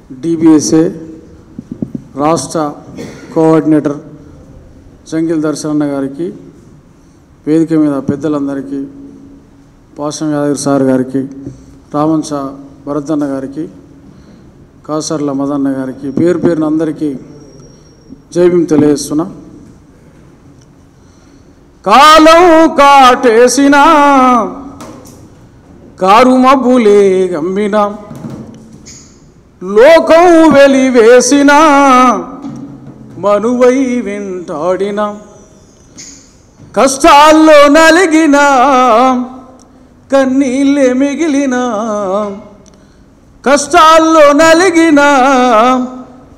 DBSA రాష్ట్ర coordinator jungle దర్శనన్న గారికి, వేదిక మీద పెద్దలందరికీ, పాషం యాదగిరి సార్ గారికి, రామన్ షా భరతన్న గారికి, కాసర్ల మదన్న గారికి, పేరు పేరున అందరికీ జై భీమ్ తెలియజేస్తున్నా. కాలం కాటేసిన కారు మబ్బులే గమ్మిన, లోకం వెలివేసిన మనువై వెంటాడిన, కష్టాల్లో నలిగిన కన్నీళ్ళే మిగిలిన, కష్టాల్లో నలిగిన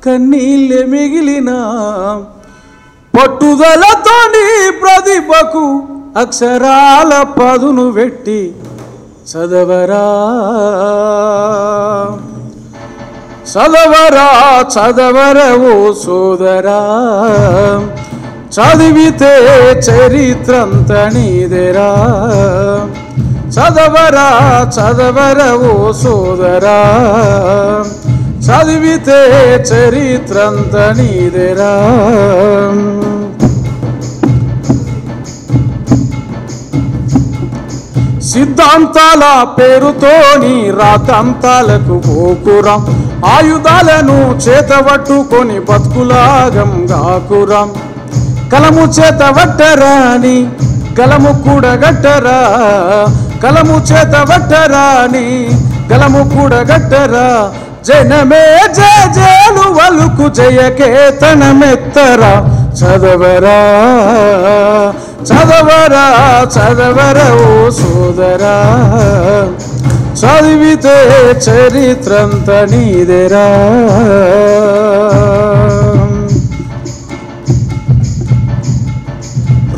కన్నీళ్ళే మిగిలిన, పట్టుదలతోని ప్రతిభకు అక్షరాల పదును పెట్టి చదవరా చదవరా చదవరా ఓ సోదరా, చదివితే చరిత్రంత నీదేరా. చదవరా చదవరా ఓ సోదరా, చదివితే చరిత్రంత నీదేరా. సిద్ధాంతాల పేరుతోని రాతాంతాలకు పోకురాం, ఆయుధాలను చేతబట్టుకొని బతుకులాగం గాకురాం. కలము చేతబట్టరాని గలము కూడగట్టరా, కలము చేతబట్టరాని గలము కూడగట్టరా. జనమే జేలు వలుకు జయకేతనమెత్తరా. చదవరా చదవరా చదవరా ఓ సోదరా, చదివితే చరిత్రంత నీదేరా.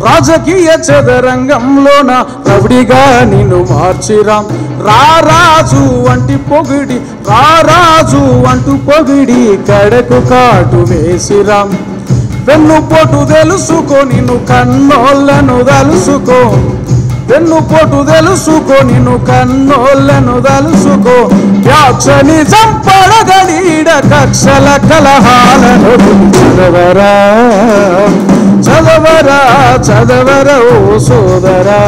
రాజకీయ చదరంగంలోన రౌడిగా నిన్ను మార్చిరాం. రారాజు వంటి పొగిడి రారాజు అంటూ పొగిడి కడకు కాటు వేసిరాం. వెన్నుపోటు తెలుసుకో నిన్ను కన్నోళ్ళను తలుసుకో, వెన్నుపోటు తెలుసుకో నిన్ను కన్నోళ్ళను తలుసుకో. వ్యాక్షని చంపడగలీడ కక్షల కలహాలను చదవరా చదవరా చదవరా ఓ సోదరా,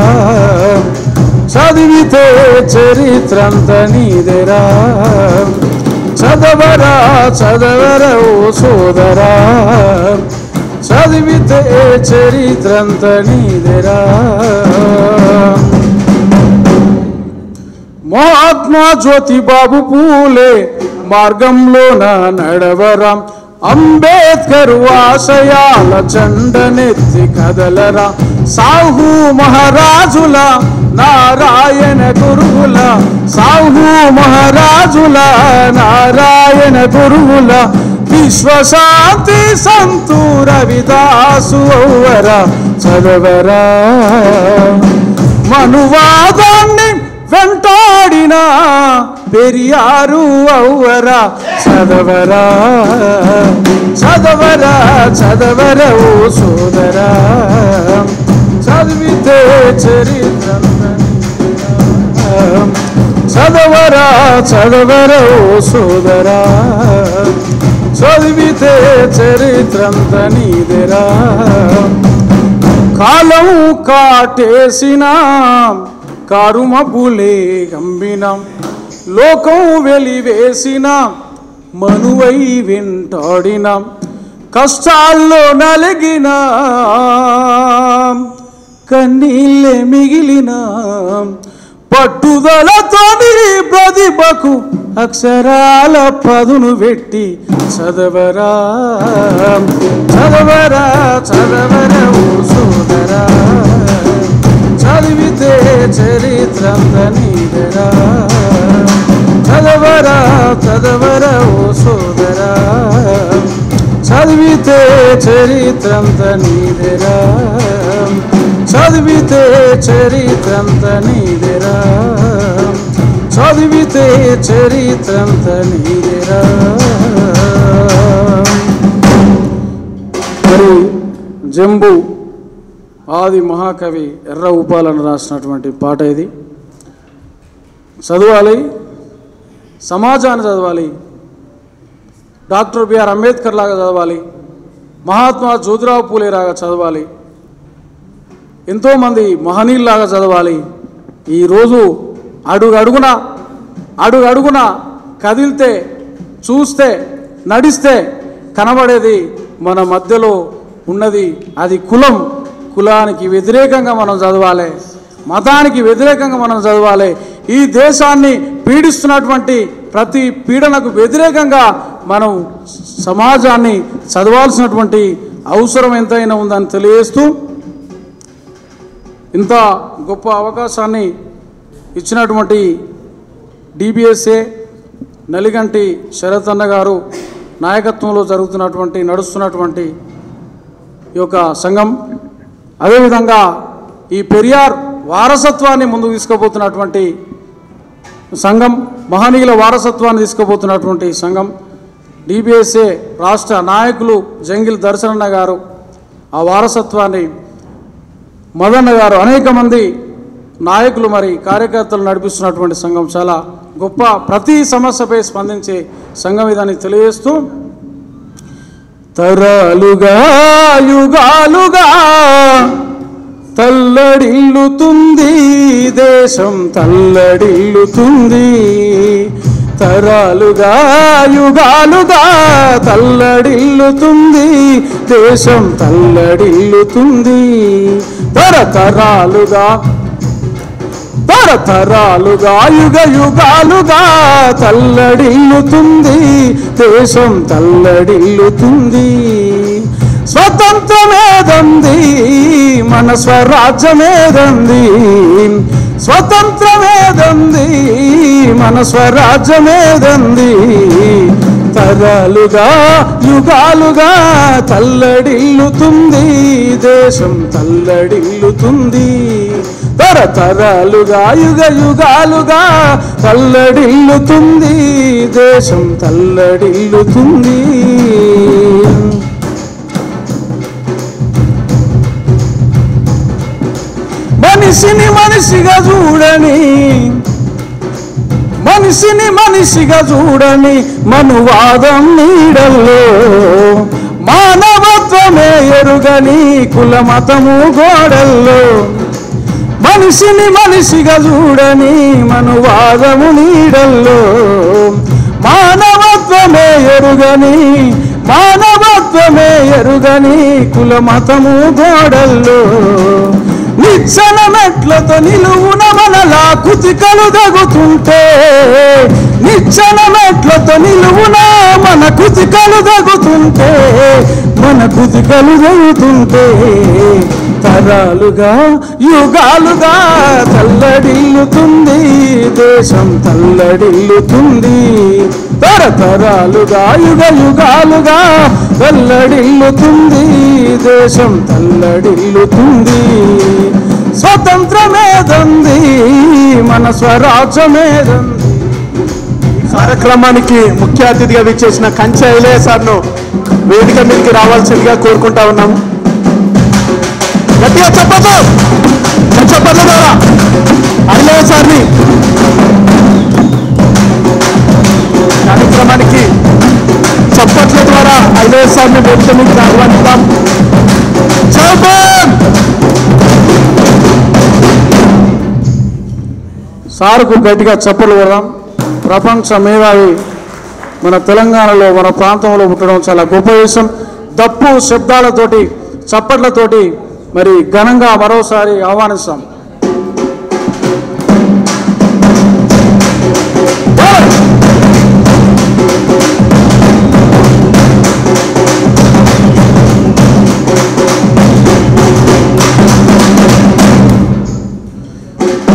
చదివితే చరిత్రంత నీదేరా. చదవరా చదవరా ఓ సోదరా, చదివితే చరిత్రంత నీదేరా. మహాత్మా జ్యోతిబాబు పూలే మార్గంలోన నడవరా. అంబేద్కర్ ఆశయాల జెండనెత్తి కదలరా. సాహు మహారాజుల నారాయణ గురువుల, సాహు మహారాజుల నారాయణ గురువుల, విశ్వశాంతి సంతు రవిదాసు ఔవరా. చదవరా మనువాదాన్ని వెంటాడిన పెరియారు ఔవరా. చదవరా చదవరా చదవరా ఓ సోదరా, చదివితే చరిత్రంత నీదేరా. చదవరా చదవరా ఓ సోదరా, చదివితే చరిత్రంత నీదేరా. కాలం కాటేసిన కారు మబ్బులే గంబిన, లోకం వెలివేసిన మనువై వెంటాడిన, కష్టాల్లో నలిగిన కన్నీళ్ళే మిగిలిన, పట్టుదలతోని ప్రతిభకు అక్షరాల పదును పెట్టి చదవరా చదవరా చదవరా ఓ సోదరా, చదివితే చరిత్రంత నీదేరా. చదవరా చదవరా ఓ సోదరా, చదివితే చరిత్రంత నీదేరా. చదివితే చరిత్రంత నీదేరా. చదివితే చరిత్రంత నీదేరా. మరి జంబు ఆది మహాకవి ఎర్ర ఉపాలను రాసినటువంటి పాట ఇది. చదవాలి, సమాజాన్ని చదవాలి, డాక్టర్ బిఆర్ అంబేద్కర్ లాగా చదవాలి, మహాత్మా జ్యోతిరావు పూలే లాగా చదవాలి, ఎంతోమంది మహనీయుల్లాగా చదవాలి. ఈరోజు అడుగడుగున కదిలితే చూస్తే నడిస్తే కనబడేది మన మధ్యలో ఉన్నది అది కులం. కులానికి వ్యతిరేకంగా మనం చదవాలి, మతానికి వ్యతిరేకంగా మనం చదవాలి. ఈ దేశాన్ని పీడిస్తున్నటువంటి ప్రతి పీడనకు వ్యతిరేకంగా మనం సమాజాన్ని చదవాల్సినటువంటి అవసరం ఎంతైనా ఉందని తెలియజేస్తూ ఇంత గొప్ప అవకాశాన్ని ఇచ్చినటువంటి డిబిఎస్ఏ నలిగంటి శరత్ అన్న గారు నాయకత్వంలో నడుస్తున్నటువంటి ఈ యొక్క సంఘం, అదేవిధంగా ఈ పెరియార్ వారసత్వాన్ని ముందుకు తీసుకుపోతున్నటువంటి సంఘం, మహనీయుల వారసత్వాన్ని తీసుకుపోతున్నటువంటి సంఘం డిబిఎస్ఏ రాష్ట్ర నాయకులు జంగిల్ దర్శనన్న గారు, ఆ వారసత్వాన్ని మదన్న గారు, అనేక మంది నాయకులు మరి కార్యకర్తలు నడిపిస్తున్నటువంటి సంఘం చాలా గొప్ప, ప్రతి సమస్యపై స్పందించే సంఘం ఇదని తెలియజేస్తూ తరాలుగా యుగాలుగా తల్లడిల్లుతుంది దేశం తల్లడిల్లుతుంది, తరాలుగా యుగాలుగా తల్లడిల్లుతుంది దేశం తల్లడిల్లుతుంది, తరతరాలుగా యుగ యుగాలుగా తల్లడిల్లుతుంది దేశం తల్లడిల్లుతుంది. స్వతంత్రమేదంది మన స్వరాజ్యమేదంది, స్వతంత్రమేదంది మన స్వరాజ్యమేదంది, తరాలుగా యుగాలుగా తల్లడిల్లుతుంది దేశం తల్లడిల్లుతుంది, తరతరాలుగా యుగ యుగాలుగా తల్లడిల్లుతుంది దేశం తల్లడిల్లుతుంది. మనిషిని మనిషిగా చూడని, మనిషిని మనిషిగా చూడని మనువాదం నీడల్లో, మానవత్వమే ఎరుగని కుల మతము గోడల్లో, మనిషిని మనిషిగా చూడని మనువాదము నీడల్లో, మానవత్వమే ఎరుగని కుల మతము గోడల్లో, నిచ్చెన మెట్లతో నిలువున మనలా కుతికలు దగుతుంటే, నిచ్చెన మెట్లతో నిలువున మన కుతికలు దగుతుంటే, తరాలుగా యుగాలుగా తల్లడిల్లుతుంది దేశం తల్లడిల్లుతుంది, తరతరాలుగా యుగ యుగాలుగా తల్లడిల్లుతుంది దేశం తల్లడిల్లుతుంది. స్వతంత్రమేదంది మన స్వరాజ్యమేదంది. కార్యక్రమానికి ముఖ్య అతిథిగా విచ్చేసిన కంచె ఐలయ్య సార్ను వేదిక మీదకి రావాల్సిందిగా కోరుకుంటా ఉన్నాము. గట్టిగా చెప్పదు ద్వారా ఐలయ్య సార్ని కార్యక్రమానికి చప్పట్ల ద్వారా ఐలయ్య సార్ని వేదిక మీదకి ఆహ్వానిద్దాం. సార్కు గట్టిగా చప్పట్లు కొడదాం. ప్రపంచ మేధావి మన తెలంగాణలో మన ప్రాంతంలో పుట్టడం చాలా గొప్ప విషయం. దప్పు శబ్దాలతోటి చప్పట్లతోటి మరి ఘనంగా మరోసారి ఆహ్వానిస్తాం.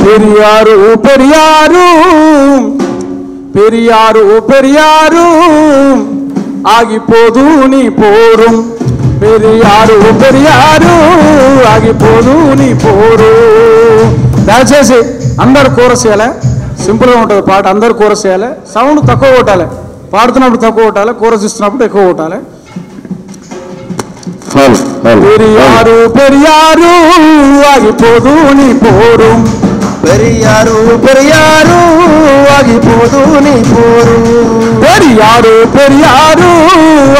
పెరియారు పెరియారు పెరియారు పెరియారు ఆగిపోదు నీ పోరు, పెరియారు పెరియారు ఆగిపోదు నీ పోరు. దయచేసి అందరు కోరస్ చేయాలి, సింపుల్గా ఉంటుంది పాట. అందరు కోరస్ చేయాలి, సౌండ్ తక్కువ కొట్టాలి, పాడుతున్నప్పుడు తక్కువ కొట్టాలి, కోరస్ ఇస్తున్నప్పుడు ఎక్కువ కొట్టాలి. పెరియారు పెరియారు ఆగిపోదు నీ పోరు, పెరియారు పెరియారు ఆగిపోదు నీ పోరు, పెరియారు పెరియారు పెరియారు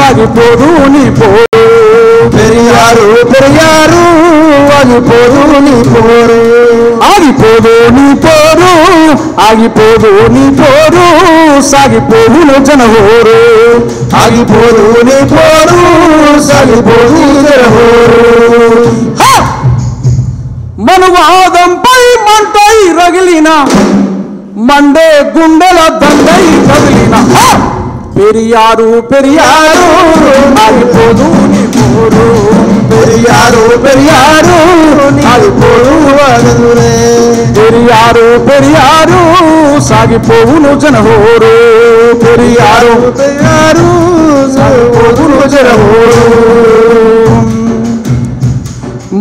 ఆగిపోదు నీ పోరు పెరియారు పెరియారు ఆగిపోదు నీ పోరు ఆగిపోదు నీ పోరు ఆగిపోదు నీ పోరు సాగిపోవును జనహోరు ఆగిపోదు నీ పోరు సాగిపోదు జనహోరు మనువాదంపై మంటై రగిలిన మండే గుండెల దండై కదిలిన పెరియారు పెరియారు ఆగిపోదు నీ పోరు పెరియారు పెరియారు ఆగిపోదు పెరియారు పెరియారు సాగిపోవును జనహోరు పెరియారు పెరియారు సాగిపోదు జనహోరు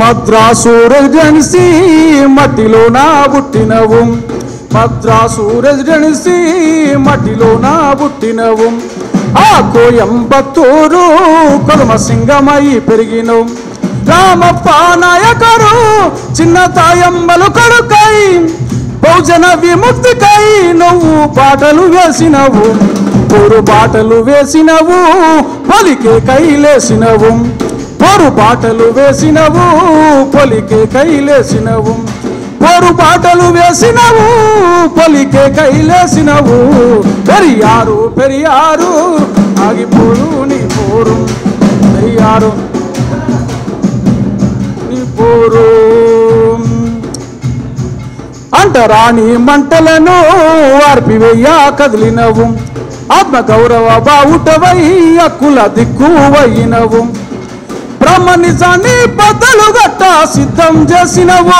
మద్రాసు రెసిడెన్సీ మట్టిలో నా పుట్టినవు మద్రాసు రెసిడెన్సీ మట్టిలో నా పుట్టినవు ఆ కోయంబత్తూరు కొలమ సింగమై పెరిగినవు రామప్ప నాయకరు చిన్న తాయమ్మలు కడుకై బహుజన విముక్తికై నువ్వు బాటలు వేసినవు పోరు బాటలు వేసినవు పలికే కైలేసినవు పోరు బాటలు వేసినవు పొలికే కైలేసినవు పోరు బాటలు వేసినవు పొలికే కైలేసినవు పెరియారు పెరియారు ఆగిపోదు నీ పోరు పెరియారు నీ పోరు అంటరాని మంటలను ఆర్పివయ్యా కదిలినవు ఆత్మ గౌరవ బావుటవై అక్కుల దిక్కువయినవు బ్రహ్మనిజాన్ని బద్దలు గట్ట సిద్ధం చేసినవు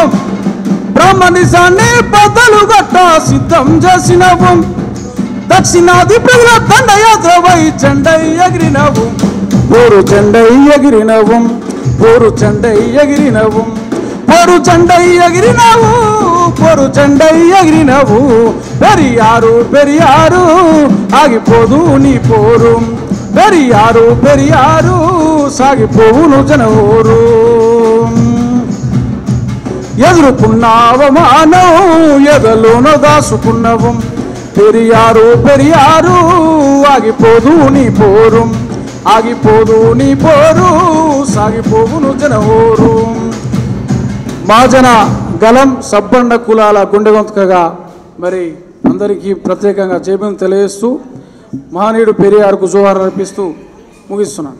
బ్రహ్మనిజాన్ని బద్దలు గట్ట సిద్ధం చేసినవు దక్షిణాది ప్రజల దండయాత్రవై జెండై ఎగిరినవు పోరు జెండై ఎగిరినవు పోరు జెండై ఎగిరినవు పోరు జెండై ఎగిరినవు పోరు జెండై ఎగిరినవు పెరియారు పెరియారు ఆగిపోదు నీ పోరు పెరియారు పెరియారు సాగిపోవును జనహోరు ఎదుర్కొన్నావమానం ఎదలోన దాసుకున్నవు పెరియారు పెరియారు ఆగిపోదు నీ పోరు ఆగిపోదు నీ పోరు సాగిపోవును జనహోరు మహాజన గలం సబ్బండ కులాల గుండె గొంతుకగా మరి అందరికీ ప్రత్యేకంగా జైబీం తెలియజేస్తూ మహనీయుడు పెరియార్కు జోహార్ అర్పిస్తూ ముగిస్తున్నాను.